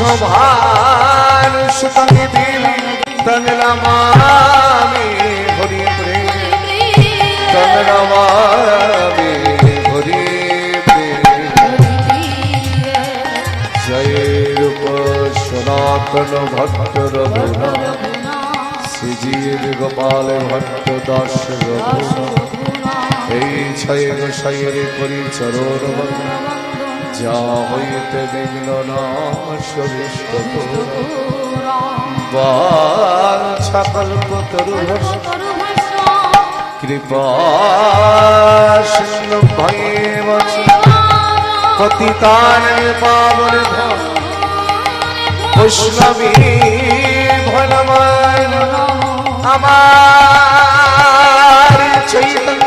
শোভান সুতঙ্গে দেবী তন নমামি হরি প্রেম তন নমামি হরি প্রেম জয় রূপ সনাতন ভট্ট রঘুনা শ্রীজীর গোপাল ভট্ট দাস রঘুনা এই ছয় গোসাইয়ের করি চরণ যা হইতে বিঘ্ন নাশবিষ্ট সকল তরু কৃপা সিন্ধু ভৈব পতিতান পাবন বৈষ্ণবী ভনমান আমার চৈতন্য